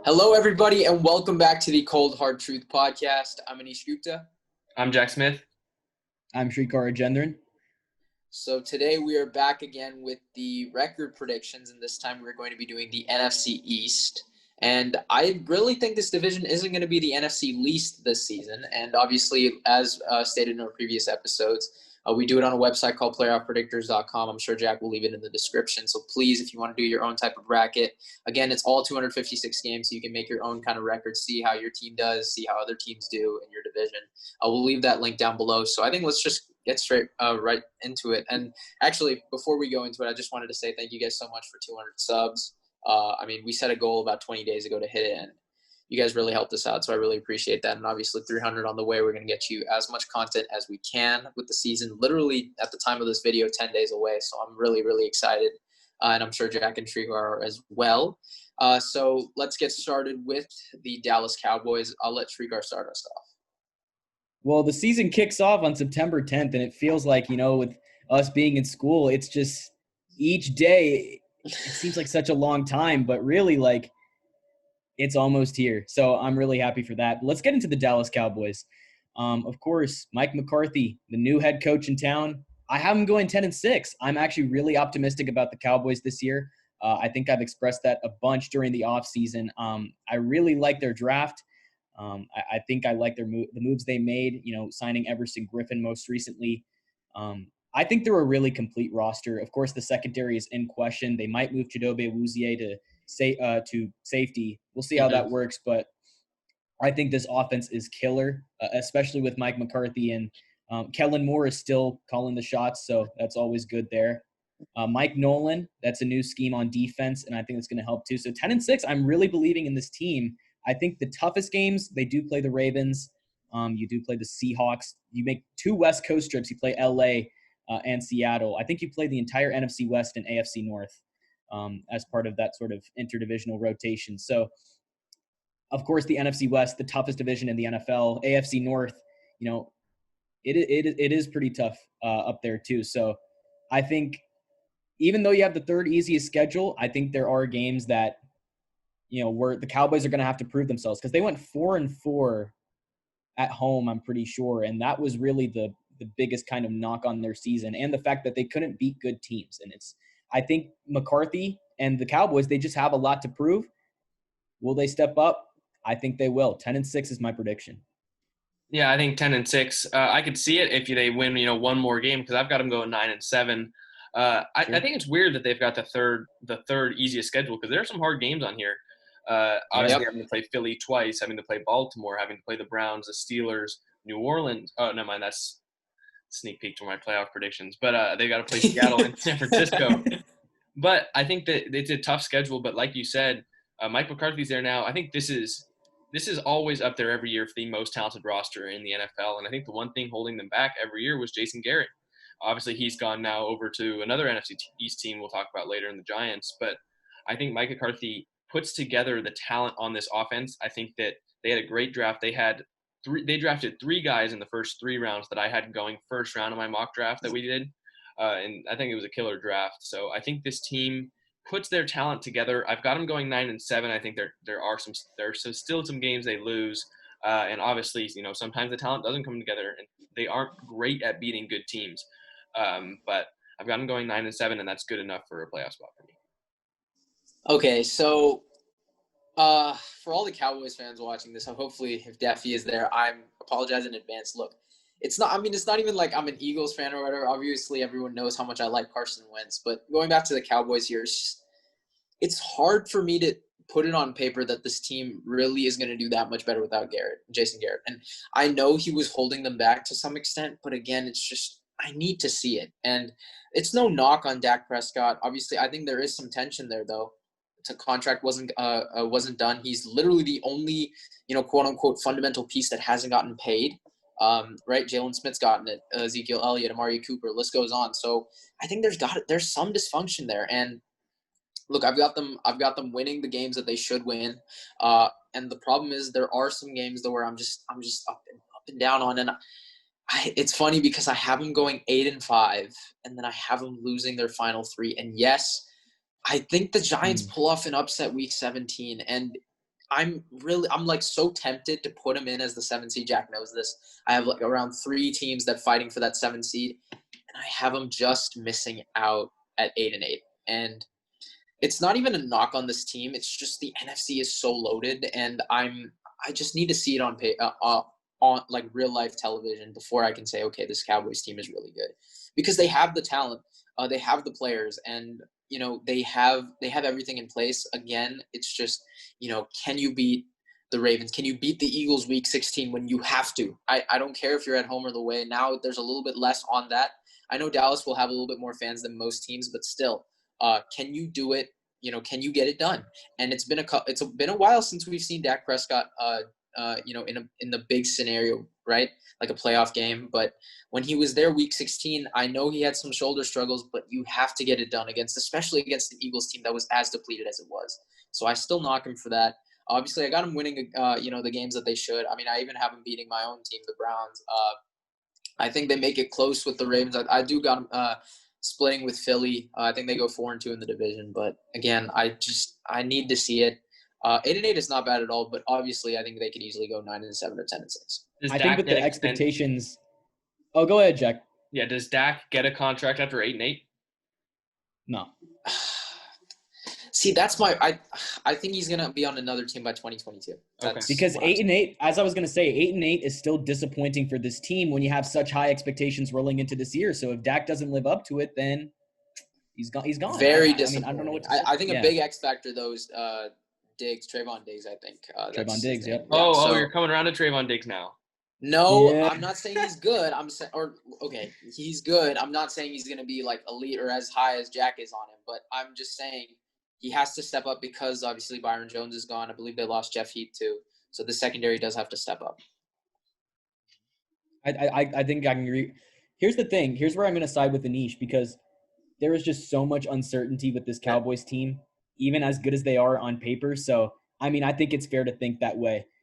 Hello, everybody, and welcome back to the Cold Hard Truth podcast. I'm Anish Gupta. I'm Jack Smith. I'm Shrikar Gendran. So today we are back again with the record predictions, and this time we're going to be doing the NFC East. And I really think this division isn't going to be the NFC least this season. And obviously, as stated in our previous episodes, we do it on a website called playoffpredictors.com. I'm sure Jack will leave it in the description. So please, if you want to do your own type of bracket, again, it's all 256 games, so you can make your own kind of record, see how your team does, see how other teams do in your division. We'll leave that link down below. So I think let's just get straight right into it. And actually, before we go into it, I just wanted to say thank you guys so much for 200 subs. We set a goal about 20 days ago to hit it, and you guys really helped us out, so I really appreciate that. And obviously 300 on the way. We're going to get you as much content as we can with the season, literally at the time of this video, 10 days away. So I'm really, really excited, and I'm sure Jack and Tree are as well. So let's get started with the Dallas Cowboys. I'll let Shrikar start us off. Well, the season kicks off on September 10th, and it feels like, with us being in school, it's just each day, it seems like such a long time, but really, it's almost here. So I'm really happy for that. But let's get into the Dallas Cowboys. Of course, Mike McCarthy, the new head coach in town. I have him going 10-6. I'm actually really optimistic about the Cowboys this year. I think I've expressed that a bunch during the offseason. I really like their draft. I think I like the moves they made, signing Everson Griffin most recently. I think they're a really complete roster. Of course, the secondary is in question. They might move Chidobe Awuzie to safety. We'll see how that works, but I think this offense is killer, especially with Mike McCarthy, and Kellen Moore is still calling the shots, so that's always good there. Mike Nolan, that's a new scheme on defense, and I think it's going to help too. So 10-6, I'm really believing in this team. I think the toughest games, they do play the Ravens. You do play the Seahawks. You make two West Coast trips. You play LA and Seattle. I think you play the entire NFC West and AFC North as part of that sort of interdivisional rotation. So, of course, the NFC West, the toughest division in the NFL. AFC North, it is pretty tough up there too. So I think even though you have the third easiest schedule, I think there are games that, where the Cowboys are going to have to prove themselves, because they went 4-4 at home, I'm pretty sure. And that was really the biggest kind of knock on their season, and the fact that they couldn't beat good teams. And I think McCarthy and the Cowboys, they just have a lot to prove. Will they step up? I think they will. 10-6 is my prediction. Yeah, I think 10-6. I could see it if they win, one more game, because I've got them going 9-7. I think it's weird that they've got the third easiest schedule, because there are some hard games on here. Obviously, having to play Philly twice, having to play Baltimore, having to play the Browns, the Steelers, New Orleans. Oh, never mind. That's sneak peek to my playoff predictions. But they got to play Seattle and San Francisco. But I think that it's a tough schedule. But like you said, Mike McCarthy's there now. I think this is always up there every year for the most talented roster in the NFL. And I think the one thing holding them back every year was Jason Garrett. Obviously, he's gone now over to another NFC East team we'll talk about later in the Giants. But I think Mike McCarthy puts together the talent on this offense. I think that they had a great draft. They drafted three guys in the first 3 rounds that I had going first round of my mock draft that we did. And I think it was a killer draft. So I think this team puts their talent together. I've got them going 9-7. I think there are still some games they lose. And obviously, sometimes the talent doesn't come together, and they aren't great at beating good teams. But I've got them going 9-7, and that's good enough for a playoff spot for me. Okay, so for all the Cowboys fans watching this, hopefully if Daffy is there, I apologize in advance. Look, it's not even like I'm an Eagles fan or whatever. Obviously, everyone knows how much I like Carson Wentz. But going back to the Cowboys here, it's hard for me to put it on paper that this team really is going to do that much better without Jason Garrett. And I know he was holding them back to some extent, but again, it's just I need to see it. And it's no knock on Dak Prescott. Obviously, I think there is some tension there, though. The contract wasn't done. He's literally the only, quote unquote fundamental piece that hasn't gotten paid. Right? Jalen Smith's gotten it. Ezekiel Elliott, Amari Cooper, list goes on. So I think there's some dysfunction there. And look, I've got them winning the games that they should win. And the problem is there are some games though where I'm just up and down on. And it's funny because I have them going 8-5, and then I have them losing their final 3. And yes, I think the Giants pull off an upset week 17, and I'm like so tempted to put him in as the 7 seed. Jack knows this. I have like around 3 teams that fighting for that 7 seed, and I have him just missing out at 8-8. And it's not even a knock on this team. It's just the NFC is so loaded, and I just need to see it on like real life television before I can say, okay, this Cowboys team is really good, because they have the talent, they have the players, and they have everything in place. Again, it's just can you beat the Ravens? Can you beat the Eagles week 16 when you have to? I don't care if you're at home or the away. Now there's a little bit less on that. I know Dallas will have a little bit more fans than most teams, but still, can you do it? Can you get it done? And it's been a while since we've seen Dak Prescott, in the big scenario, right? Like a playoff game. But when he was there week 16, I know he had some shoulder struggles, but you have to get it done especially against the Eagles team that was as depleted as it was. So I still knock him for that. Obviously, I got him winning, the games that they should. I mean, I even have him beating my own team, the Browns. I think they make it close with the Ravens. I do got them splitting with Philly. I think they go 4-2 in the division. But again, I need to see it. 8-8 is not bad at all, but obviously I think they could easily go 9-7 or 10-6. I think with the expectations. Oh, go ahead, Jack. Yeah, does Dak get a contract after 8-8? No. See, that's I think he's gonna be on another team by 2022. Because 8-8, as I was gonna say, 8-8 is still disappointing for this team when you have such high expectations rolling into this year. So if Dak doesn't live up to it, then he's gone. He's gone. Very disappointing. I don't know what to say. I think a big X factor though is Trayvon Diggs. I think Trayvon Diggs. Yep. So you're coming around to Trayvon Diggs now. No, yeah. I'm not saying he's good. He's good. I'm not saying he's gonna be like elite or as high as Jack is on him, but I'm just saying he has to step up because obviously Byron Jones is gone. I believe they lost Jeff Heath too. So the secondary does have to step up. I think I can agree. Here's the thing. Here's where I'm going to side with Anish, because there is just so much uncertainty with this Cowboys team, even as good as they are on paper. So, I mean, I think it's fair to think that way.